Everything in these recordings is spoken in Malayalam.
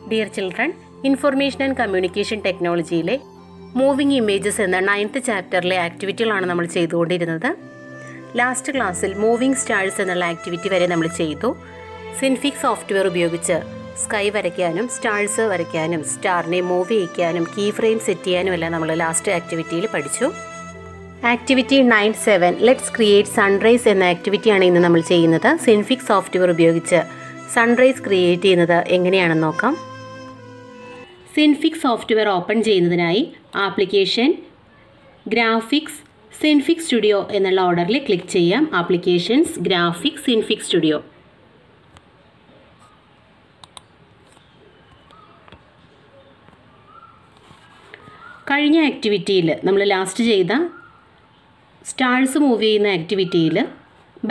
Dear children, Information and Communication Technology Moving Images എന്ന 9th ചാപ്റ്ററിലെ ആക്ടിവിറ്റികളാണ് നമ്മൾ ചെയ്തുകൊണ്ടിരുന്നത്. ലാസ്റ്റ് ക്ലാസ്സിൽ മൂവിംഗ് സ്റ്റാർസ് എന്നുള്ള ആക്ടിവിറ്റി വരെ നമ്മൾ ചെയ്തു. സിൻഫിക് സോഫ്റ്റ്വെയർ ഉപയോഗിച്ച് സ്കൈ വരയ്ക്കാനും സ്റ്റാർസ് വരയ്ക്കാനും സ്റ്റാറിനെ മൂവ് ചെയ്യിക്കാനും കീ ഫ്രെയിം സെറ്റ് ചെയ്യാനും എല്ലാം നമ്മൾ ലാസ്റ്റ് ആക്ടിവിറ്റിയിൽ പഠിച്ചു. ആക്ടിവിറ്റി 9.7 ലെറ്റ്സ് ക്രിയേറ്റ് സൺറൈസ് എന്ന ആക്ടിവിറ്റിയാണ് ഇന്ന് നമ്മൾ ചെയ്യുന്നത്. സിൻഫിക് സോഫ്റ്റ്വെയർ ഉപയോഗിച്ച് സൺറൈസ് ക്രിയേറ്റ് ചെയ്യുന്നത് എങ്ങനെയാണെന്ന് നോക്കാം. സിൻഫിക് സോഫ്റ്റ്വെയർ ഓപ്പൺ ചെയ്യുന്നതിനായി ആപ്ലിക്കേഷൻ, ഗ്രാഫിക്സ്, സിൻഫിക് സ്റ്റുഡിയോ എന്നുള്ള ഓർഡറിൽ ക്ലിക്ക് ചെയ്യാം. Applications, graphics, Synfig studio. കഴിഞ്ഞ ആക്ടിവിറ്റിയിൽ നമ്മൾ ലാസ്റ്റ് ചെയ്ത സ്റ്റാർസ് മൂവ് ചെയ്യുന്ന ആക്ടിവിറ്റിയിൽ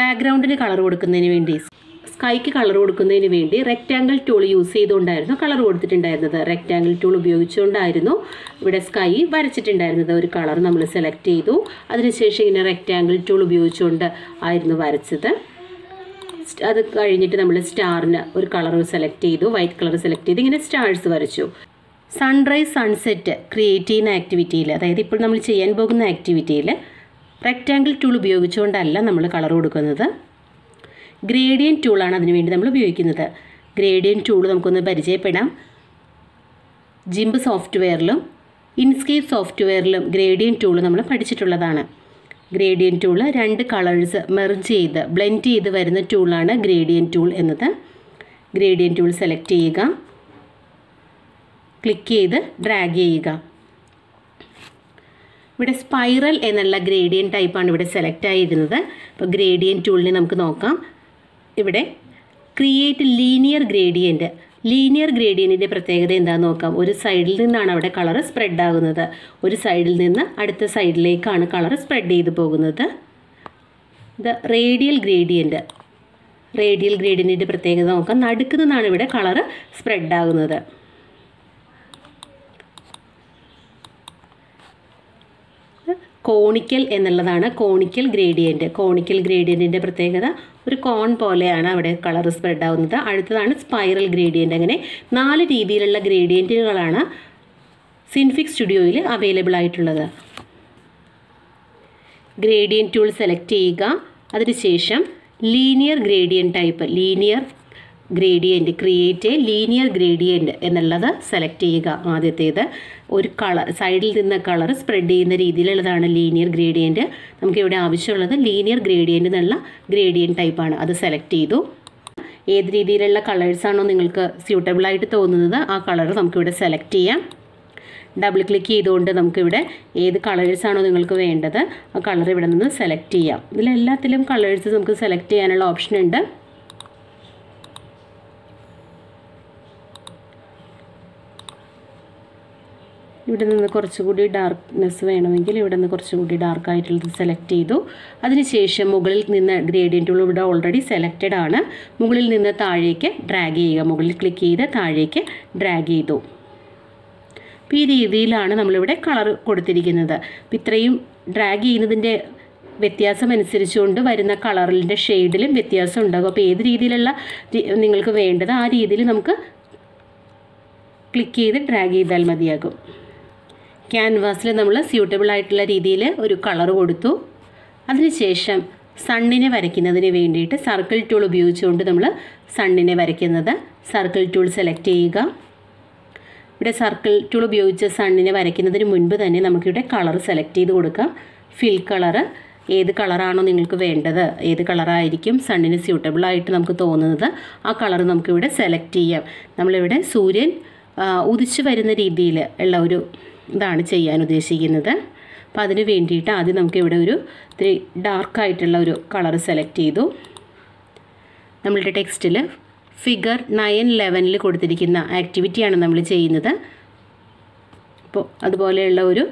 ബാക്ക്ഗ്രൗണ്ടിന് കളർ കൊടുക്കുന്നതിന് വേണ്ടി, സ്കൈക്ക് കളർ കൊടുക്കുന്നതിന് വേണ്ടി റെക്റ്റാങ്കിൾ ടൂൾ യൂസ് ചെയ്തുകൊണ്ടായിരുന്നു കളർ കൊടുത്തിട്ടുണ്ടായിരുന്നത്. റെക്റ്റാങ്കിൾ ടൂൾ ഉപയോഗിച്ചുകൊണ്ടായിരുന്നു ഇവിടെ സ്കൈ വരച്ചിട്ടുണ്ടായിരുന്നത്. ഒരു കളർ നമ്മൾ സെലക്ട് ചെയ്തു. അതിനുശേഷം ഇങ്ങനെ റെക്റ്റാങ്കിൾ ടൂൾ ഉപയോഗിച്ചുകൊണ്ട് ആയിരുന്നു വരച്ചത്. അത് കഴിഞ്ഞിട്ട് നമ്മൾ സ്റ്റാറിന് ഒരു കളർ സെലക്ട് ചെയ്തു, വൈറ്റ് കളർ സെലക്ട് ചെയ്ത് ഇങ്ങനെ സ്റ്റാർസ് വരച്ചു. സൺറൈസ്, സൺസെറ്റ് ക്രിയേറ്റ് ചെയ്യുന്ന ആക്ടിവിറ്റിയിൽ, അതായത് ഇപ്പോൾ നമ്മൾ ചെയ്യാൻ പോകുന്ന ആക്ടിവിറ്റിയിൽ റെക്റ്റാങ്കിൾ ടൂൾ ഉപയോഗിച്ചുകൊണ്ടല്ല നമ്മൾ കളർ കൊടുക്കുന്നത്. ഗ്രേഡിയൻ ടൂളാണ് അതിനുവേണ്ടി നമ്മൾ ഉപയോഗിക്കുന്നത്. ഗ്രേഡിയൻ ടൂൾ നമുക്കൊന്ന് പരിചയപ്പെടാം. ജിംബ് സോഫ്റ്റ്വെയറിലും ഇൻസ്കേപ്പ് സോഫ്റ്റ്വെയറിലും ഗ്രേഡിയൻ ടൂൾ നമ്മൾ പഠിച്ചിട്ടുള്ളതാണ്. ഗ്രേഡിയൻ ടൂൾ രണ്ട് കളേഴ്സ് മെർജ് ചെയ്ത് ബ്ലെൻഡ് ചെയ്ത് വരുന്ന ടൂളാണ് ഗ്രേഡിയൻ ടൂൾ എന്നത്. ഗ്രേഡിയൻ ടൂൾ സെലക്ട് ചെയ്യുക, ക്ലിക്ക് ചെയ്ത് ഡ്രാഗ് ചെയ്യുക. ഇവിടെ സ്പൈറൽ എന്നുള്ള ഗ്രേഡിയൻ ടൈപ്പാണ് ഇവിടെ സെലക്ട് ആയിരുന്നത്. അപ്പോൾ ഗ്രേഡിയൻ ടൂളിനെ നമുക്ക് നോക്കാം. ഇവിടെ ക്രിയേറ്റ് ലീനിയർ ഗ്രേഡിയൻറ്റ്. ലീനിയർ ഗ്രേഡിയൻറ്റിൻ്റെ പ്രത്യേകത എന്താണെന്ന് നോക്കാം. ഒരു സൈഡിൽ നിന്നാണ് അവിടെ കളർ സ്പ്രെഡ് ആകുന്നത്. ഒരു സൈഡിൽ നിന്ന് അടുത്ത സൈഡിലേക്കാണ് കളർ സ്പ്രെഡ് ചെയ്ത് പോകുന്നത്. ഇത് റേഡിയൽ ഗ്രേഡിയൻറ്റ്. റേഡിയൽ ഗ്രേഡിയൻറ്റിൻ്റെ പ്രത്യേകത നോക്കാം. നടുക്ക് നിന്നാണ് ഇവിടെ കളർ സ്പ്രെഡ് ആകുന്നത്. കോണിക്കൽ എന്നുള്ളതാണ് കോണിക്കൽ ഗ്രേഡിയൻറ്റ്. കോണിക്കൽ ഗ്രേഡിയൻറ്റിൻ്റെ പ്രത്യേകത ഒരു കോൺ പോലെയാണ് അവിടെ കളർ സ്പ്രെഡ് ആവുന്നത്. അടുത്തതാണ് സ്പൈറൽ ഗ്രേഡിയൻറ്റ്. അങ്ങനെ 4 രീതിയിലുള്ള ഗ്രേഡിയൻറ്റുകളാണ് സിൻഫിക് സ്റ്റുഡിയോയിൽ അവൈലബിൾ ആയിട്ടുള്ളത്. ഗ്രേഡിയൻ ടൂൾ സെലക്ട് ചെയ്യുക. അതിനുശേഷം linear ഗ്രേഡിയൻ type, linear gradient, create A linear gradient എന്നുള്ളത് സെലക്ട് ചെയ്യുക. ആദ്യത്തേത് ഒരു കളർ, സൈഡിൽ നിന്ന് കളർ സ്പ്രെഡ് ചെയ്യുന്ന രീതിയിലുള്ളതാണ് ലീനിയർ ഗ്രേഡിയൻറ്റ്. നമുക്കിവിടെ ആവശ്യമുള്ളത് ലീനിയർ ഗ്രേഡിയൻറ്റ് എന്നുള്ള ഗ്രേഡിയൻ ടൈപ്പാണ്. അത് സെലക്ട് ചെയ്തു. ഏത് രീതിയിലുള്ള കളേഴ്സാണോ നിങ്ങൾക്ക് സ്യൂട്ടബിളായിട്ട് തോന്നുന്നത് ആ കളർ നമുക്കിവിടെ സെലക്ട് ചെയ്യാം. ഡബിൾ ക്ലിക്ക് ചെയ്തുകൊണ്ട് നമുക്കിവിടെ ഏത് കളേഴ്സാണോ നിങ്ങൾക്ക് വേണ്ടത് ആ കളർ ഇവിടെ നിന്ന് സെലക്ട് ചെയ്യാം. ഇതിലെല്ലാത്തിലും കളേഴ്സ് നമുക്ക് സെലക്ട് ചെയ്യാനുള്ള ഓപ്ഷൻ ഉണ്ട്. ഇവിടെ നിന്ന് കുറച്ചുകൂടി ഡാർക്ക്നെസ് വേണമെങ്കിൽ ഇവിടെ നിന്ന് കുറച്ചുകൂടി ഡാർക്കായിട്ടുള്ളത് സെലക്ട് ചെയ്തു. അതിനുശേഷം മുകളിൽ നിന്ന് ഗ്രേഡിയൻ ടൂൾ ഇവിടെ ഓൾറെഡി സെലക്റ്റഡ് ആണ്. മുകളിൽ നിന്ന് താഴേക്ക് ഡ്രാഗ് ചെയ്യുക. മുകളിൽ ക്ലിക്ക് ചെയ്ത് താഴേക്ക് ഡ്രാഗ് ചെയ്തു. അപ്പോൾ ഈ രീതിയിലാണ് നമ്മളിവിടെ കളർ കൊടുത്തിരിക്കുന്നത്. അപ്പോൾ ഇത്രയും ഡ്രാഗ് ചെയ്യുന്നതിൻ്റെ വ്യത്യാസം അനുസരിച്ചുകൊണ്ട് വരുന്ന കളറിൻ്റെ ഷെയ്ഡിലും വ്യത്യാസം ഉണ്ടാകും. അപ്പോൾ ഏത് രീതിയിലുള്ള നിങ്ങൾക്ക് വേണ്ടത് ആ രീതിയിൽ നമുക്ക് ക്ലിക്ക് ചെയ്ത് ഡ്രാഗ് ചെയ്താൽ മതിയാകും. ക്യാൻവാസിൽ നമ്മൾ സ്യൂട്ടബിൾ ആയിട്ടുള്ള രീതിയിൽ ഒരു കളർ കൊടുത്തു. അതിനുശേഷം സണ്ണിനെ വരയ്ക്കുന്നതിന് വേണ്ടിയിട്ട് സർക്കിൾ ടൂൾ ഉപയോഗിച്ചുകൊണ്ട് നമ്മൾ സണ്ണിനെ വരയ്ക്കുന്നത്. സർക്കിൾ ടൂൾ സെലക്ട് ചെയ്യുക. ഇവിടെ സർക്കിൾ ടൂൾ ഉപയോഗിച്ച് സണ്ണിനെ വരയ്ക്കുന്നതിന് മുൻപ് തന്നെ നമുക്കിവിടെ കളർ സെലക്ട് ചെയ്ത് കൊടുക്കാം. ഫിൽ കളർ, ഏത് കളറാണോ നിങ്ങൾക്ക് വേണ്ടത്, ഏത് കളറായിരിക്കും സണ്ണിന് സ്യൂട്ടബിളായിട്ട് നമുക്ക് തോന്നുന്നത് ആ കളർ നമുക്കിവിടെ സെലക്ട് ചെയ്യാം. നമ്മളിവിടെ സൂര്യൻ ഉദിച്ചു വരുന്ന രീതിയിൽ ഉള്ള ഒരു ഇതാണ് ചെയ്യാൻ ഉദ്ദേശിക്കുന്നത്. അപ്പോൾ അതിന് വേണ്ടിയിട്ട് ആദ്യം നമുക്കിവിടെ ഒരു ഇത്തിരി ഡാർക്കായിട്ടുള്ള ഒരു കളർ സെലക്ട് ചെയ്തു. നമ്മളുടെ ടെക്സ്റ്റിൽ ഫിഗർ 9-11 കൊടുത്തിരിക്കുന്ന ആക്ടിവിറ്റിയാണ് നമ്മൾ ചെയ്യുന്നത്. അപ്പോൾ അതുപോലെയുള്ള ഒരു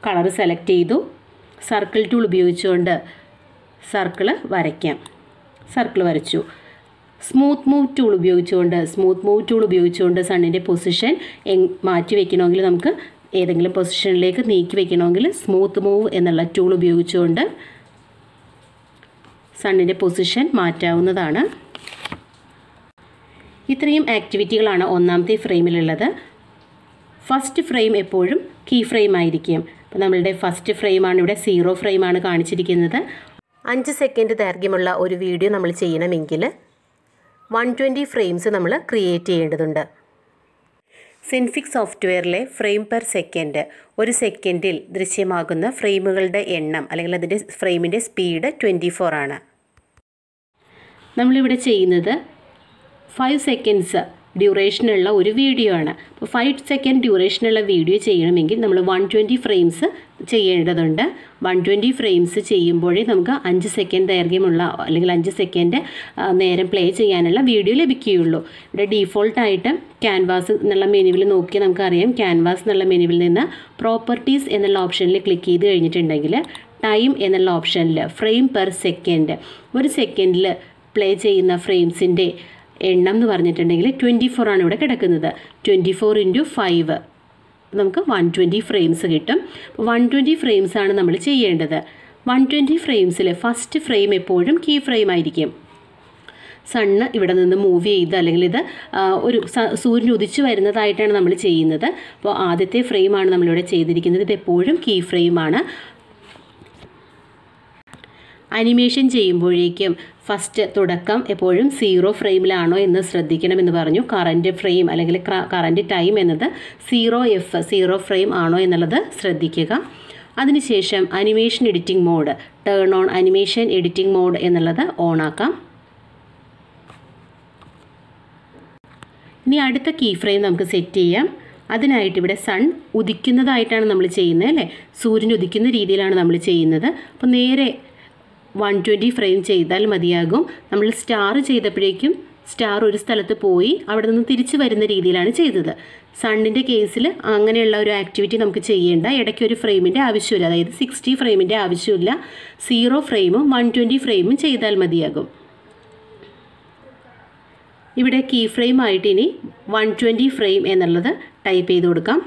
കളർ സെലക്ട് ചെയ്തു. സർക്കിൾ ടൂൾ ഉപയോഗിച്ചുകൊണ്ട് സർക്കിൾ വരയ്ക്കാം. സർക്കിൾ വരച്ചു. സ്മൂത്ത് മൂവ് ടൂൾ ഉപയോഗിച്ചുകൊണ്ട് സണ്ണിൻ്റെ പൊസിഷൻ മാറ്റി വയ്ക്കണമെങ്കിൽ, നമുക്ക് ഏതെങ്കിലും പൊസിഷനിലേക്ക് നീക്കി വയ്ക്കണമെങ്കിൽ സ്മൂത്ത് മൂവ് എന്നുള്ള ടൂൾ ഉപയോഗിച്ചുകൊണ്ട് സണ്ണിൻ്റെ പൊസിഷൻ മാറ്റാവുന്നതാണ്. ഇത്രയും ആക്ടിവിറ്റികളാണ് ഒന്നാമത്തെ ഫ്രെയിമിലുള്ളത്. ഫസ്റ്റ് ഫ്രെയിം എപ്പോഴും കീ ഫ്രെയിം ആയിരിക്കും. അപ്പോൾ നമ്മളുടെ ഫസ്റ്റ് ഫ്രെയിമാണ് ഇവിടെ 0 ഫ്രെയിമാണ് കാണിച്ചിരിക്കുന്നത്. 5 സെക്കൻഡ് ദൈർഘ്യമുള്ള ഒരു വീഡിയോ നമ്മൾ ചെയ്യണമെങ്കിൽ 120 ഫ്രെയിംസ് നമ്മൾ ക്രിയേറ്റ് ചെയ്യേണ്ടതുണ്ട്. സിൻഫിക്സ് സോഫ്റ്റ്വെയറിലെ ഫ്രെയിം പെർ സെക്കൻഡ്, ഒരു സെക്കൻഡിൽ ദൃശ്യമാകുന്ന ഫ്രെയിമുകളുടെ എണ്ണം അല്ലെങ്കിൽ അതിൻ്റെ ഫ്രെയിമിൻ്റെ സ്പീഡ് 24 ആണ്. നമ്മളിവിടെ ചെയ്യുന്നത് 5 സെക്കൻഡ്സ് ഡ്യൂറേഷനുള്ള ഒരു വീഡിയോ ആണ്. അപ്പോൾ 5 സെക്കൻഡ് ഡ്യൂറേഷനുള്ള വീഡിയോ ചെയ്യണമെങ്കിൽ നമ്മൾ 120 ഫ്രെയിംസ് ചെയ്യേണ്ടതുണ്ട്. 120 ഫ്രെയിംസ് ചെയ്യുമ്പോഴേ നമുക്ക് 5 സെക്കൻഡ് ദൈർഘ്യമുള്ള അല്ലെങ്കിൽ 5 സെക്കൻഡ് നേരം പ്ലേ ചെയ്യാനുള്ള വീഡിയോ ലഭിക്കുകയുള്ളൂ. ഇവിടെ ഡീഫോൾട്ടായിട്ട് ക്യാൻവാസ് എന്നുള്ള മെനുവിൽ നോക്കി നമുക്കറിയാം, ക്യാൻവാസ് എന്നുള്ള മെനുവിൽ നിന്ന് പ്രോപ്പർട്ടീസ് എന്നുള്ള ഓപ്ഷനിൽ ക്ലിക്ക് ചെയ്ത് കഴിഞ്ഞിട്ടുണ്ടെങ്കിൽ ടൈം എന്നുള്ള ഓപ്ഷനിൽ ഫ്രെയിം പെർ സെക്കൻഡ്, ഒരു സെക്കൻഡിൽ പ്ലേ ചെയ്യുന്ന ഫ്രെയിംസിൻ്റെ എണ്ണം എന്ന് പറഞ്ഞിട്ടുണ്ടെങ്കിൽ 24 ആണ് ഇവിടെ കിടക്കുന്നത്. 24 × 5 നമുക്ക് 120 ഫ്രെയിംസ് കിട്ടും. അപ്പോൾ 120 ഫ്രെയിംസ് ആണ് നമ്മൾ ചെയ്യേണ്ടത്. 120 ഫ്രെയിംസിൽ ഫസ്റ്റ് ഫ്രെയിം എപ്പോഴും കീ ഫ്രെയിം ആയിരിക്കും. സണ്ണ് ഇവിടെ നിന്ന് മൂവ് ചെയ്ത് അല്ലെങ്കിൽ ഇത് ഒരു സൂര്യൻ ഉദിച്ചു വരുന്നതായിട്ടാണ് നമ്മൾ ചെയ്യുന്നത്. അപ്പോൾ ആദ്യത്തെ ഫ്രെയിമാണ് നമ്മളിവിടെ ചെയ്തിരിക്കുന്നത്. ഇത് എപ്പോഴും കീ ഫ്രെയിമാണ്. അനിമേഷൻ ചെയ്യുമ്പോഴേക്കും ഫസ്റ്റ് തുടക്കം എപ്പോഴും 0 ഫ്രെയിമിലാണോ എന്ന് ശ്രദ്ധിക്കണമെന്ന് പറഞ്ഞു. കറൻറ്റ് ഫ്രെയിം അല്ലെങ്കിൽ കറൻറ്റ് ടൈം എന്നത് 0 ഫ്രെയിം ആണോ എന്നുള്ളത് ശ്രദ്ധിക്കുക. അതിനുശേഷം animation editing mode, turn on animation editing mode എന്നുള്ളത് ഓൺ ആക്കാം. ഇനി അടുത്ത കീ ഫ്രെയിം നമുക്ക് സെറ്റ് ചെയ്യാം. അതിനായിട്ട് ഇവിടെ സൺ ഉദിക്കുന്നതായിട്ടാണ് നമ്മൾ ചെയ്യുന്നത് അല്ലേ, സൂര്യൻ ഉദിക്കുന്ന രീതിയിലാണ് നമ്മൾ ചെയ്യുന്നത്. അപ്പോൾ നേരെ 120 ഫ്രെയിം ചെയ്താൽ മതിയാകും. നമ്മൾ സ്റ്റാർ ചെയ്തപ്പോഴേക്കും സ്റ്റാർ ഒരു സ്ഥലത്ത് പോയി അവിടെ നിന്ന് തിരിച്ചു വരുന്ന രീതിയിലാണ് ചെയ്തത്. സണ്ണിൻ്റെ കേസിൽ അങ്ങനെയുള്ള ഒരു ആക്ടിവിറ്റി നമുക്ക് ചെയ്യേണ്ട, ഇടയ്ക്ക് ഒരു ഫ്രെയിമിൻ്റെ ആവശ്യമില്ല, അതായത് 60 ഫ്രെയിമിൻ്റെ ആവശ്യമില്ല. 0 ഫ്രെയിമും 120 ഫ്രെയിമും ചെയ്താൽ മതിയാകും. ഇവിടെ കീ ഫ്രെയിം ആയിട്ട് ഇനി 120 ഫ്രെയിം എന്നുള്ളത് ടൈപ്പ് ചെയ്ത് കൊടുക്കാം.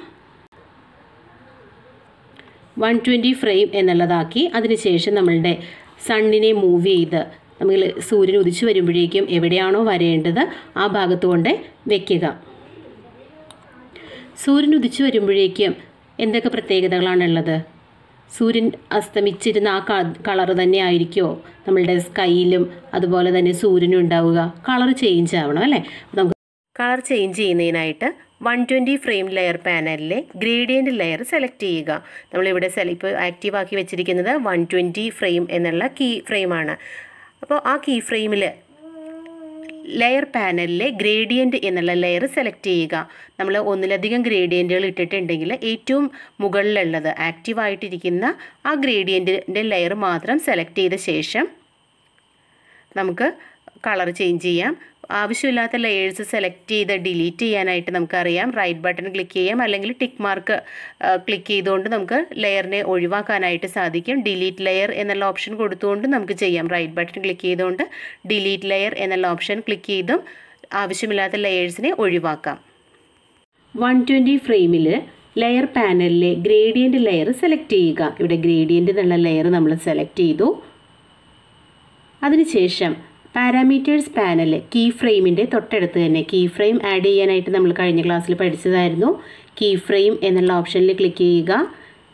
120 ഫ്രെയിം എന്നുള്ളതാക്കി അതിനുശേഷം നമ്മളുടെ സണ്ണിനെ മൂവ് ചെയ്ത് നമ്മൾ സൂര്യൻ ഉദിച്ചു വരുമ്പോഴേക്കും എവിടെയാണോ വരേണ്ടത് ആ ഭാഗത്ത് കൊണ്ട് വയ്ക്കുക. സൂര്യൻ ഉദിച്ചു വരുമ്പോഴേക്കും എന്തൊക്കെ പ്രത്യേകതകളാണുള്ളത്? സൂര്യൻ അസ്തമിച്ചിരുന്ന ആ കളർ തന്നെ ആയിരിക്കുമോ നമ്മളുടെ സ്കൈയിലും അതുപോലെ തന്നെ സൂര്യനും ഉണ്ടാവുക? കളർ ചേഞ്ച് ആവണം അല്ലേ? നമുക്ക് കളർ ചേഞ്ച് ചെയ്യുന്നതിനായിട്ട് 120 ഫ്രെയിം ലെയർ പാനലിലെ ഗ്രേഡിയൻറ്റ് ലെയർ സെലക്ട് ചെയ്യുക. നമ്മളിവിടെ ഇപ്പോൾ ആക്റ്റീവ് ആക്കി വെച്ചിരിക്കുന്നത് 120 ഫ്രെയിം എന്നുള്ള കീ ഫ്രെയിമാണ്. അപ്പോൾ ആ കീ ഫ്രെയിമിൽ ലെയർ പാനലിലെ ഗ്രേഡിയൻറ്റ് എന്നുള്ള ലെയർ സെലക്ട് ചെയ്യുക. നമ്മൾ ഒന്നിലധികം ഗ്രേഡിയൻറ്റുകൾ ഇട്ടിട്ടുണ്ടെങ്കിൽ ഏറ്റവും മുകളിലുള്ളത് ആക്റ്റീവായിട്ടിരിക്കുന്ന ആ ഗ്രേഡിയൻറ്റിൻ്റെ ലെയർ മാത്രം സെലക്ട് ചെയ്ത ശേഷം നമുക്ക് കളർ ചേഞ്ച് ചെയ്യാം. ആവശ്യമില്ലാത്ത ലെയേഴ്സ് സെലക്ട് ചെയ്ത് ഡിലീറ്റ് ചെയ്യാനായിട്ട് നമുക്കറിയാം, റൈറ്റ് ബട്ടൺ ക്ലിക്ക് ചെയ്യാം, അല്ലെങ്കിൽ ടിക്ക് മാർക്ക് ക്ലിക്ക് ചെയ്തുകൊണ്ട് നമുക്ക് ലെയറിനെ ഒഴിവാക്കാനായിട്ട് സാധിക്കും. ഡിലീറ്റ് ലെയർ എന്നുള്ള ഓപ്ഷൻ കൊടുത്തുകൊണ്ട് നമുക്ക് ചെയ്യാം. റൈറ്റ് ബട്ടൺ ക്ലിക്ക് ചെയ്തുകൊണ്ട് ഡിലീറ്റ് ലെയർ എന്നുള്ള ഓപ്ഷൻ ക്ലിക്ക് ചെയ്തും ആവശ്യമില്ലാത്ത ലെയേഴ്സിനെ ഒഴിവാക്കാം. 120 ഫ്രെയിമിൽ ലെയർ പാനലിലെ ഗ്രേഡിയൻറ്റ് ലെയർ സെലക്ട് ചെയ്യുക. ഇവിടെ ഗ്രേഡിയൻറ്റ് എന്നുള്ള ലെയർ നമ്മൾ സെലക്ട് ചെയ്തു. അതിനുശേഷം പാരാമീറ്റേഴ്സ് പാനൽ കീ ഫ്രെയിമിൻ്റെ തൊട്ടടുത്ത് തന്നെ കീ ഫ്രെയിം ആഡ് ചെയ്യാനായിട്ട് നമ്മൾ കഴിഞ്ഞ ക്ലാസ്സിൽ പഠിച്ചതായിരുന്നു. കീ ഫ്രെയിം എന്നുള്ള ഓപ്ഷനിൽ ക്ലിക്ക് ചെയ്യുക.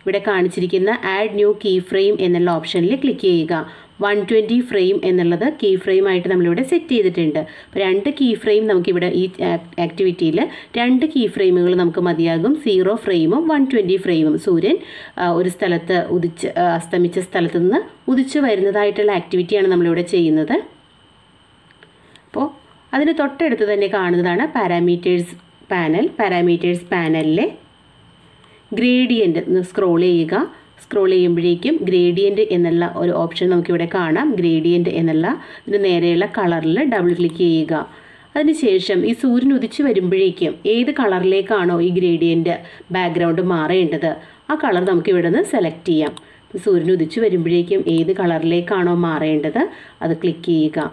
ഇവിടെ കാണിച്ചിരിക്കുന്ന ആഡ് ന്യൂ കീ ഫ്രെയിം എന്നുള്ള ഓപ്ഷനിൽ ക്ലിക്ക് ചെയ്യുക. 120 ഫ്രെയിം എന്നുള്ളത് കീ ഫ്രെയിം ആയിട്ട് നമ്മളിവിടെ സെറ്റ് ചെയ്തിട്ടുണ്ട്. അപ്പോൾ 2 കീ ഫ്രെയിം നമുക്കിവിടെ ഈ ആക്ടിവിറ്റിയിൽ 2 കീ ഫ്രെയിമുകൾ നമുക്ക് മതിയാകും. 0 ഫ്രെയിമും 120 ഫ്രെയിമും. സൂര്യൻ ഒരു സ്ഥലത്ത് അസ്തമിച്ച സ്ഥലത്ത് നിന്ന് ഉദിച്ചു വരുന്നതായിട്ടുള്ള ആക്ടിവിറ്റിയാണ് നമ്മളിവിടെ ചെയ്യുന്നത്. അപ്പോൾ അതിന് തൊട്ടടുത്ത് തന്നെ കാണുന്നതാണ് പാരാമീറ്റേഴ്സ് പാനൽ. പാരാമീറ്റേഴ്സ് പാനലിലെ ഗ്രേഡിയൻറ്റ് സ്ക്രോൾ ചെയ്യുക. സ്ക്രോൾ ചെയ്യുമ്പോഴേക്കും ഗ്രേഡിയൻറ്റ് എന്നുള്ള ഒരു ഓപ്ഷൻ നമുക്കിവിടെ കാണാം. ഗ്രേഡിയൻറ്റ് എന്നുള്ള ഇതിന് നേരെയുള്ള കളറിൽ ഡബിൾ ക്ലിക്ക് ചെയ്യുക. അതിനുശേഷം ഈ സൂര്യൻ ഉദിച്ചു വരുമ്പോഴേക്കും ഏത് കളറിലേക്കാണോ ഈ ഗ്രേഡിയൻറ്റ് ബാക്ക്ഗ്രൗണ്ട് മാറേണ്ടത് ആ കളർ നമുക്ക് ഇവിടെ നിന്ന് സെലക്ട് ചെയ്യാം. സൂര്യൻ ഉദിച്ചു വരുമ്പോഴേക്കും ഏത് കളറിലേക്കാണോ മാറേണ്ടത് അത് ക്ലിക്ക് ചെയ്യുക.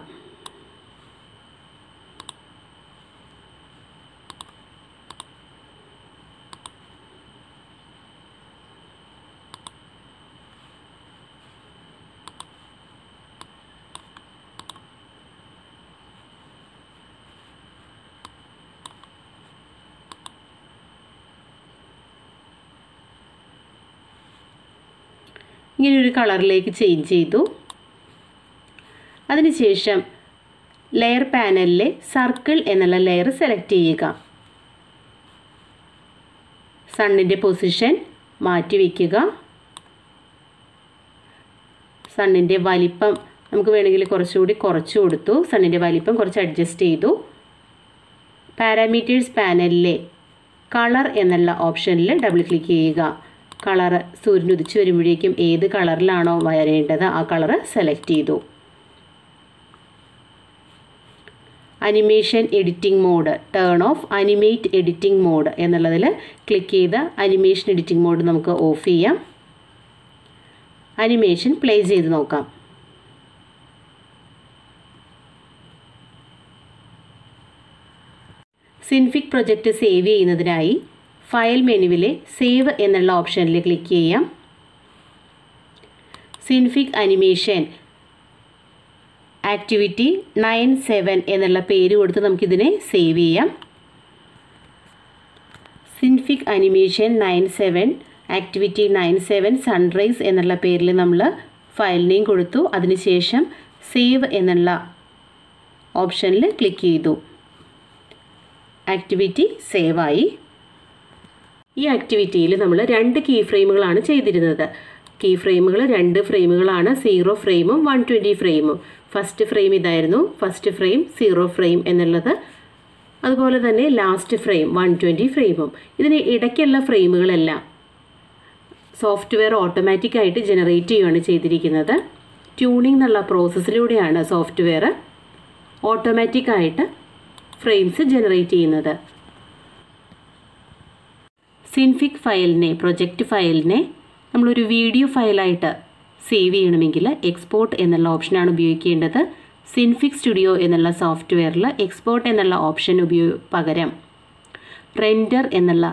ഇങ്ങനെയൊരു കളറിലേക്ക് ചേഞ്ച് ചെയ്തു. അതിനുശേഷം ലെയർ പാനലിലെ സർക്കിൾ എന്നുള്ള ലെയർ സെലക്ട് ചെയ്യുക. സണ്ണിൻ്റെ പൊസിഷൻ മാറ്റി വയ്ക്കുക. സണ്ണിൻ്റെ വലിപ്പം നമുക്ക് വേണമെങ്കിൽ കുറച്ചുകൂടി കുറച്ച് കൊടുത്തു. സണ്ണിൻ്റെ വലിപ്പം കുറച്ച് അഡ്ജസ്റ്റ് ചെയ്തു. പാരാമീറ്റേഴ്സ് പാനലിലെ കളർ എന്നുള്ള ഓപ്ഷനിൽ ഡബിൾ ക്ലിക്ക് ചെയ്യുക. കളർ സൂര്യൻ ഉദിച്ചു വരുമ്പോഴേക്കും ഏത് കളറിലാണോ വരേണ്ടത് ആ കളർ സെലക്ട് ചെയ്തു. Animation editing mode turn off animate editing mode എന്നുള്ളതിൽ ക്ലിക്ക് ചെയ്ത് അനിമേഷൻ എഡിറ്റിംഗ് മോഡ് നമുക്ക് ഓഫ് ചെയ്യാം. അനിമേഷൻ പ്ലേ ചെയ്ത് നോക്കാം. സിൻഫിക് പ്രൊജക്റ്റ് സേവ് ചെയ്യുന്നതിനായി ഫയൽ മെനുവിലെ സേവ് എന്നുള്ള ഓപ്ഷനിൽ ക്ലിക്ക് ചെയ്യാം. സിൻഫിക് അനിമേഷൻ ആക്ടിവിറ്റി 97 എന്നുള്ള പേര് കൊടുത്ത് നമുക്കിതിനെ സേവ് ചെയ്യാം. സിൻഫിക് അനിമേഷൻ 97 ആക്ടിവിറ്റി 97 സൺറൈസ് എന്നുള്ള പേരിൽ നമ്മൾ ഫയൽ നെയിം കൊടുത്തു. അതിനുശേഷം സേവ് എന്നുള്ള ഓപ്ഷനിൽ ക്ലിക്ക് ചെയ്തു. ആക്ടിവിറ്റി സേവായി. ഈ ആക്ടിവിറ്റിയിൽ നമ്മൾ 2 കീ ഫ്രെയിമുകളാണ് ചെയ്തിരുന്നത്. കീ ഫ്രെയിമുകൾ 2 ഫ്രെയിമുകളാണ്, 0 ഫ്രെയിമും 120 ഫ്രെയിമും. ഫസ്റ്റ് ഫ്രെയിം ഇതായിരുന്നു, ഫസ്റ്റ് ഫ്രെയിം 0 ഫ്രെയിം എന്നുള്ളത്. അതുപോലെ തന്നെ ലാസ്റ്റ് ഫ്രെയിം 120 ഫ്രെയിമും. ഇതിന് ഇടയ്ക്കുള്ള ഫ്രെയിമുകളെല്ലാം സോഫ്റ്റ്വെയർ ഓട്ടോമാറ്റിക്കായിട്ട് ജനറേറ്റ് ചെയ്യുകയാണ് ചെയ്തിരിക്കുന്നത്. ട്യൂണിംഗ് എന്നുള്ള പ്രോസസ്സിലൂടെയാണ് സോഫ്റ്റ്വെയർ ഓട്ടോമാറ്റിക്കായിട്ട് ഫ്രെയിംസ് ജനറേറ്റ് ചെയ്യുന്നത്. സിൻഫിക് ഫയലിനെ, പ്രൊജക്റ്റ് ഫയലിനെ നമ്മളൊരു വീഡിയോ ഫയലായിട്ട് സേവ് ചെയ്യണമെങ്കിൽ എക്സ്പോർട്ട് എന്നുള്ള ഓപ്ഷനാണ് ഉപയോഗിക്കേണ്ടത്. സിൻഫിക് സ്റ്റുഡിയോ എന്നുള്ള സോഫ്റ്റ്വെയറിൽ എക്സ്പോർട്ട് എന്നുള്ള ഓപ്ഷൻ പകരം റെൻഡർ എന്നുള്ള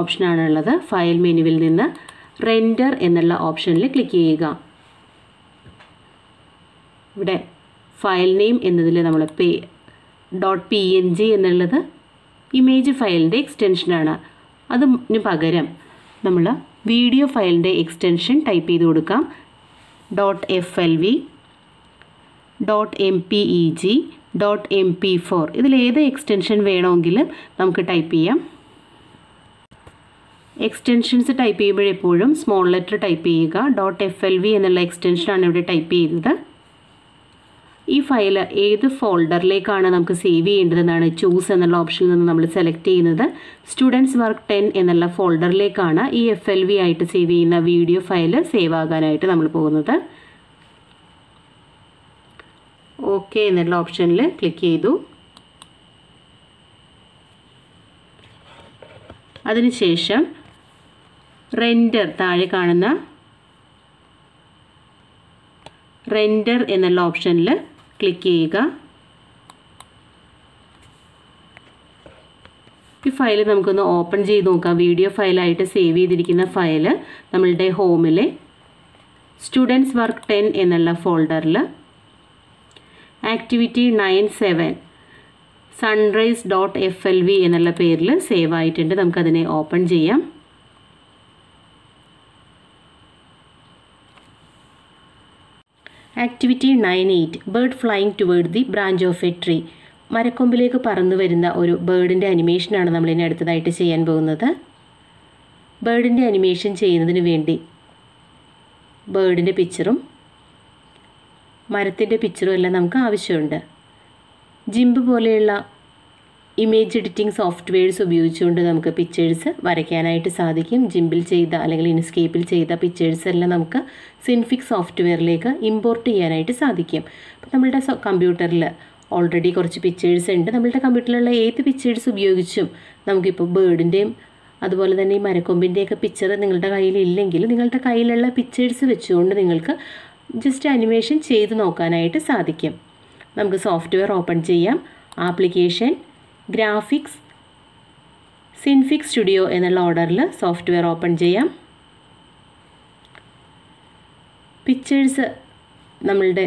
ഓപ്ഷനാണുള്ളത്. ഫയൽ മെനുവിൽ നിന്ന് റെൻഡർ എന്നുള്ള ഓപ്ഷനിൽ ക്ലിക്ക് ചെയ്യുക. ഇവിടെ ഫയൽ നെയിം എന്നതിൽ നമ്മൾ .png എന്നുള്ളത് ഇമേജ് ഫയലിൻ്റെ എക്സ്റ്റൻഷനാണ്. അതിന് പകരം നമ്മൾ വീഡിയോ ഫയലിൻ്റെ എക്സ്റ്റൻഷൻ ടൈപ്പ് ചെയ്ത് കൊടുക്കാം. .flv, .mpeg, .mp4 ഇതിലേത് എക്സ്റ്റൻഷൻ വേണമെങ്കിലും നമുക്ക് ടൈപ്പ് ചെയ്യാം. എക്സ്റ്റൻഷൻസ് ടൈപ്പ് ചെയ്യുമ്പോഴെപ്പോഴും സ്മോൾ ലെറ്റർ ടൈപ്പ് ചെയ്യുക. .flv എന്നുള്ള എക്സ്റ്റൻഷനാണ് ഇവിടെ ടൈപ്പ് ചെയ്തത്. ഈ ഫയൽ ഏത് ഫോൾഡറിലേക്കാണ് നമുക്ക് സേവ് ചെയ്യേണ്ടതെന്നാണ് ചൂസ് എന്നുള്ള ഓപ്ഷനിൽ നിന്ന് നമ്മൾ സെലക്ട് ചെയ്യുന്നത്. സ്റ്റുഡൻസ് വർക്ക് 10 എന്നുള്ള ഫോൾഡറിലേക്കാണ് ഈ FLV ആയിട്ട് സേവ് ചെയ്യുന്ന വീഡിയോ ഫയൽ സേവ് ആകാനായിട്ട് നമ്മൾ പോകുന്നത്. ഓക്കെ എന്നുള്ള ഓപ്ഷനിൽ ക്ലിക്ക് ചെയ്തു. അതിനുശേഷം റെൻഡർ, താഴെ കാണുന്ന റെൻഡർ എന്നുള്ള ഓപ്ഷനിൽ ക്ലിക്ക് ചെയ്യുക. ഈ ഫയൽ നമുക്കൊന്ന് ഓപ്പൺ ചെയ്ത് നോക്കാം. വീഡിയോ ഫയലായിട്ട് സേവ് ചെയ്തിരിക്കുന്ന ഫയൽ നമ്മളുടെ ഹോമിലെ സ്റ്റുഡൻസ് വർക്ക് 10 എന്നുള്ള ഫോൾഡറിൽ ആക്ടിവിറ്റി 97 സൺറൈസ് .flv എന്നുള്ള പേരിൽ സേവ് ആയിട്ടുണ്ട്. നമുക്കതിനെ ഓപ്പൺ ചെയ്യാം. Activity 98 bird flying toward the branch of a tree. മരക്കൊമ്പിലേക്ക് പറന്നു വരുന്ന ഒരു ബേർഡിൻ്റെ അനിമേഷനാണ് നമ്മളിനി അടുത്തതായിട്ട് ചെയ്യാൻ പോകുന്നത്. ബേർഡിൻ്റെ അനിമേഷൻ ചെയ്യുന്നതിന് വേണ്ടി ബേർഡിൻ്റെ പിക്ചറും മരത്തിൻ്റെ പിക്ചറും എല്ലാം നമുക്ക് ആവശ്യമുണ്ട്. ജിംബ് പോലെയുള്ള ഇമേജ് എഡിറ്റിംഗ് സോഫ്റ്റ്വെയർസ് ഉപയോഗിച്ചുകൊണ്ട് നമുക്ക് പിക്ചേഴ്സ് വരയ്ക്കാനായിട്ട് സാധിക്കും. ജിംബിൽ ചെയ്ത അല്ലെങ്കിൽ ഇൻസ്കേപ്പിൽ ചെയ്ത പിക്ചേഴ്സ് എല്ലാം നമുക്ക് സിൻഫിക് സോഫ്റ്റ്വെയറിലേക്ക് ഇമ്പോർട്ട് ചെയ്യാനായിട്ട് സാധിക്കും. അപ്പോൾ നമ്മളുടെ കമ്പ്യൂട്ടറിൽ ഓൾറെഡി കുറച്ച് പിക്ചേഴ്സ് ഉണ്ട്. നമ്മളുടെ കമ്പ്യൂട്ടറിലുള്ള ഏത് പിക്ചേഴ്സ് ഉപയോഗിച്ചും നമുക്കിപ്പോൾ ബേർഡിൻ്റെയും അതുപോലെ തന്നെ ഈ മരക്കൊമ്പിൻ്റെയൊക്കെ പിക്ചർ നിങ്ങളുടെ കയ്യിലില്ലെങ്കിൽ നിങ്ങളുടെ കയ്യിലുള്ള പിക്ചേഴ്സ് വെച്ചുകൊണ്ട് നിങ്ങൾക്ക് ജസ്റ്റ് അനിമേഷൻ ചെയ്ത് നോക്കാനായിട്ട് സാധിക്കും. നമുക്ക് സോഫ്റ്റ്വെയർ ഓപ്പൺ ചെയ്യാം. ആപ്ലിക്കേഷൻ, ഗ്രാഫിക്സ്, സിൻഫിക് സ്റ്റുഡിയോ എന്നുള്ള ഓർഡറിൽ സോഫ്റ്റ്വെയർ ഓപ്പൺ ചെയ്യാം. പിക്ചേഴ്സ് നമ്മളുടെ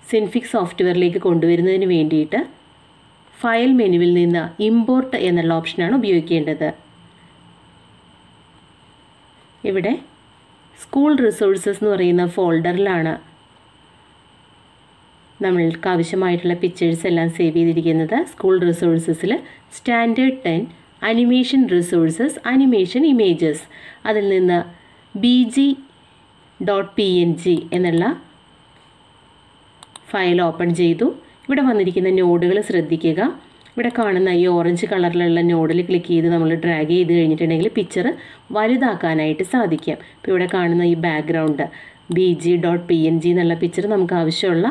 സിൻഫിക് സോഫ്റ്റ്വെയറിലേക്ക് കൊണ്ടുവരുന്നതിന് വേണ്ടിയിട്ട് ഫയൽ മെനുവിൽ നിന്ന് ഇമ്പോർട്ട് എന്നുള്ള ഓപ്ഷനാണ് ഉപയോഗിക്കേണ്ടത്. ഇവിടെ സ്കൂൾ റിസോഴ്സസ് എന്ന് പറയുന്ന ഫോൾഡറിലാണ് നമ്മൾക്ക് ആവശ്യമായിട്ടുള്ള പിക്ചേഴ്സ് എല്ലാം സേവ് ചെയ്തിരിക്കുന്നത്. സ്കൂൾ റിസോഴ്സസിൽ standard 10 animation resources animation images, അതിൽ നിന്ന് bg.png എന്നുള്ള ഫയൽ ഓപ്പൺ ചെയ്തു. ഇവിടെ വന്നിരിക്കുന്ന നോഡുകൾ ശ്രദ്ധിക്കുക. ഇവിടെ കാണുന്ന ഈ ഓറഞ്ച് കളറിലുള്ള നോഡിൽ ക്ലിക്ക് ചെയ്ത് നമ്മൾ ഡ്രാഗ് ചെയ്ത് കഴിഞ്ഞിട്ടുണ്ടെങ്കിൽ പിക്ചർ വലുതാക്കാനായിട്ട് സാധിക്കും. ഇപ്പോൾ ഇവിടെ കാണുന്ന ഈ ബാക്ക്ഗ്രൗണ്ട് bg.png എന്നുള്ള പിക്ചർ നമുക്ക് ആവശ്യമുള്ള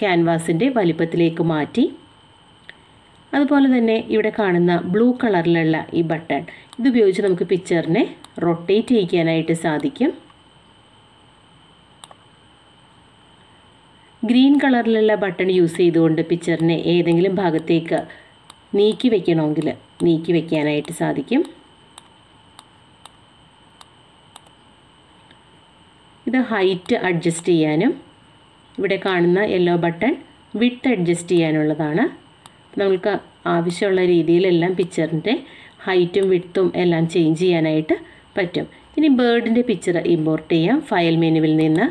ക്യാൻവാസിൻ്റെ വലിപ്പത്തിലേക്ക് മാറ്റി. അതുപോലെ തന്നെ ഇവിടെ കാണുന്ന ബ്ലൂ കളറിലുള്ള ഈ ബട്ടൺ, ഇതുപയോഗിച്ച് നമുക്ക് പിക്ചറിനെ റൊട്ടേറ്റ് ചെയ്യിക്കാനായിട്ട് സാധിക്കും. ഗ്രീൻ കളറിലുള്ള ബട്ടൺ യൂസ് ചെയ്തുകൊണ്ട് പിക്ചറിനെ ഏതെങ്കിലും ഭാഗത്തേക്ക് നീക്കി വയ്ക്കണമെങ്കിൽ നീക്കി വയ്ക്കാനായിട്ട് സാധിക്കും. ഇത് ഹൈറ്റ് അഡ്ജസ്റ്റ് ചെയ്യാനും, ഇവിടെ കാണുന്ന യെല്ലോ ബട്ടൺ വിഡ്ത്ത് അഡ്ജസ്റ്റ് ചെയ്യാനുള്ളതാണ്. നമുക്ക് ആവശ്യമുള്ള രീതിയിലെല്ലാം പിക്ചറിൻ്റെ ഹൈറ്റും വിഡ്ത്തും എല്ലാം ചേഞ്ച് ചെയ്യാനായിട്ട് പറ്റും. ഇനി ബേർഡിൻ്റെ പിക്ചർ ഇമ്പോർട്ട് ചെയ്യാം. ഫയൽ മെനുവിൽ നിന്ന്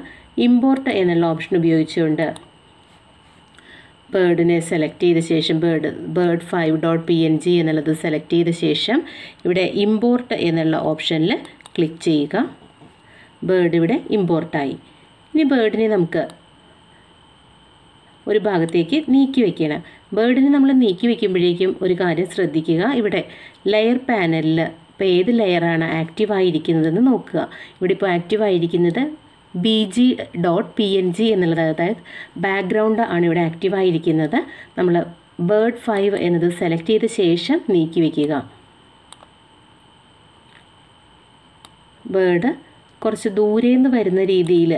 ഇമ്പോർട്ട് എന്നുള്ള ഓപ്ഷൻ ഉപയോഗിച്ചുകൊണ്ട് ബേർഡിനെ സെലക്ട് ചെയ്ത ശേഷം ബേർഡ് 5.png എന്നുള്ളത് സെലക്ട് ചെയ്ത ശേഷം ഇവിടെ ഇമ്പോർട്ട് എന്നുള്ള ഓപ്ഷനിൽ ക്ലിക്ക് ചെയ്യുക. ബേർഡ് ഇവിടെ ഇമ്പോർട്ടായി. ഇനി ബേർഡിനെ നമുക്ക് ഒരു ഭാഗത്തേക്ക് നീക്കി വയ്ക്കണം. ബേർഡിനെ നമ്മൾ നീക്കി വയ്ക്കുമ്പോഴേക്കും ഒരു കാര്യം ശ്രദ്ധിക്കുക. ഇവിടെ ലെയർ പാനലിൽ ഇപ്പോൾ ഏത് ലെയറാണ് ആക്റ്റീവായിരിക്കുന്നതെന്ന് നോക്കുക. ഇവിടെ ഇപ്പോൾ ആക്റ്റീവായിരിക്കുന്നത് bg.png എന്നുള്ളത്, അതായത് ബാക്ക്ഗ്രൗണ്ട് ആണ് ഇവിടെ ആക്റ്റീവായിരിക്കുന്നത്. നമ്മൾ ബേർഡ് 5 എന്നത് സെലക്ട് ചെയ്ത ശേഷം നീക്കി വയ്ക്കുക. ബേർഡ് കുറച്ച് ദൂരെ നിന്ന് വരുന്ന രീതിയിൽ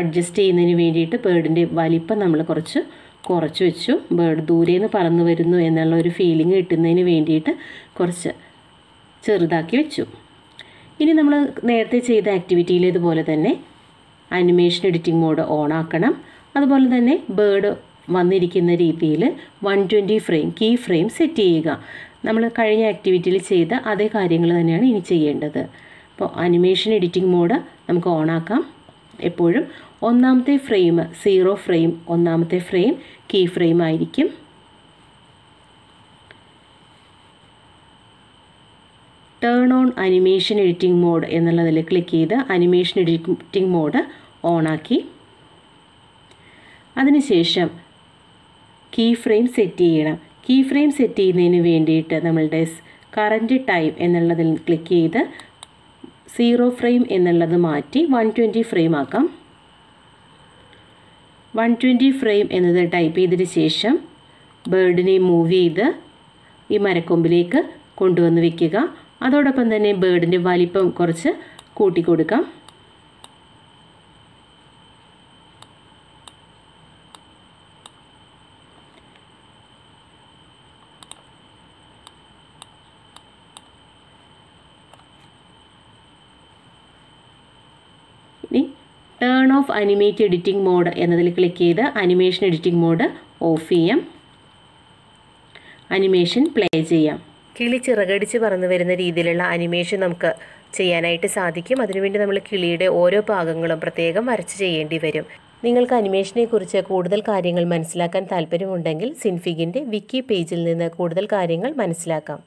അഡ്ജസ്റ്റ് ചെയ്യുന്നതിന് വേണ്ടിയിട്ട് ബേർഡിൻ്റെ വലിപ്പം നമ്മൾ കുറച്ച് വെച്ചു. ബേർഡ് ദൂരെ നിന്ന് പറന്നു വരുന്നു എന്നുള്ള ഒരു ഫീലിംഗ് കിട്ടുന്നതിന് വേണ്ടിയിട്ട് കുറച്ച് ചെറുതാക്കി വെച്ചു. ഇനി നമ്മൾ നേരത്തെ ചെയ്ത ആക്ടിവിറ്റിയിലേതുപോലെ തന്നെ അനിമേഷൻ എഡിറ്റിംഗ് മോഡ് ഓൺ ആക്കണം. അതുപോലെ തന്നെ ബേർഡ് വന്നിരിക്കുന്ന രീതിയിൽ 120 ഫ്രെയിം കീ ഫ്രെയിം സെറ്റ് ചെയ്യുക. നമ്മൾ കഴിഞ്ഞ ആക്ടിവിറ്റിയിൽ ചെയ്ത അതേ കാര്യങ്ങൾ തന്നെയാണ് ഇനി ചെയ്യേണ്ടത്. അപ്പോൾ അനിമേഷൻ എഡിറ്റിംഗ് മോഡ് നമുക്ക് ഓൺ ആക്കാം. എപ്പോഴും ഒന്നാമത്തെ ഫ്രെയിം 0 ഫ്രെയിം, ഒന്നാമത്തെ ഫ്രെയിം കീ ഫ്രെയിം ആയിരിക്കും. Turn on animation editing mode എന്നുള്ളതിൽ ക്ലിക്ക് ചെയ്ത് അനിമേഷൻ എഡിറ്റിംഗ് മോഡ് ഓണാക്കി. അതിനുശേഷം കീ ഫ്രെയിം സെറ്റ് ചെയ്യണം. കീ ഫ്രെയിം സെറ്റ് ചെയ്യുന്നതിന് വേണ്ടിയിട്ട് നമ്മളുടെ കറൻറ്റ് ടൈം എന്നുള്ളതിൽ ക്ലിക്ക് ചെയ്ത് 0 ഫ്രെയിം എന്നുള്ളത് മാറ്റി 120 ഫ്രെയിം ആക്കാം. 120 ഫ്രെയിം എന്നത് ടൈപ്പ് ചെയ്തതിന് ശേഷം ബേർഡിനെ മൂവ് ചെയ്ത് ഈ മരക്കൊമ്പിലേക്ക് കൊണ്ടുവന്ന് വയ്ക്കുക. അതോടൊപ്പം തന്നെ ബേർഡിൻ്റെ വലിപ്പം കുറച്ച് കൂട്ടിക്കൊടുക്കാം. ഇനി turn off animate editing mode എന്നതിൽ ക്ലിക്ക് ചെയ്ത് അനിമേഷൻ എഡിറ്റിംഗ് മോഡ് ഓഫ് ചെയ്യാം. അനിമേഷൻ പ്ലേ ചെയ്യാം. കിളി ചിറകടിച്ച് പറന്നു വരുന്ന രീതിയിലുള്ള അനിമേഷൻ നമുക്ക് ചെയ്യാനായിട്ട് സാധിക്കും. അതിനുവേണ്ടി നമ്മൾ കിളിയുടെ ഓരോ ഭാഗങ്ങളും പ്രത്യേകം വരച്ച് ചെയ്യേണ്ടി വരും. നിങ്ങൾക്ക് അനിമേഷനെ കുറിച്ച് കൂടുതൽ കാര്യങ്ങൾ മനസ്സിലാക്കാൻ താല്പര്യമുണ്ടെങ്കിൽ സിൻഫിഗിൻ്റെ വിക്കി പേജിൽ നിന്ന് കൂടുതൽ കാര്യങ്ങൾ മനസ്സിലാക്കാം.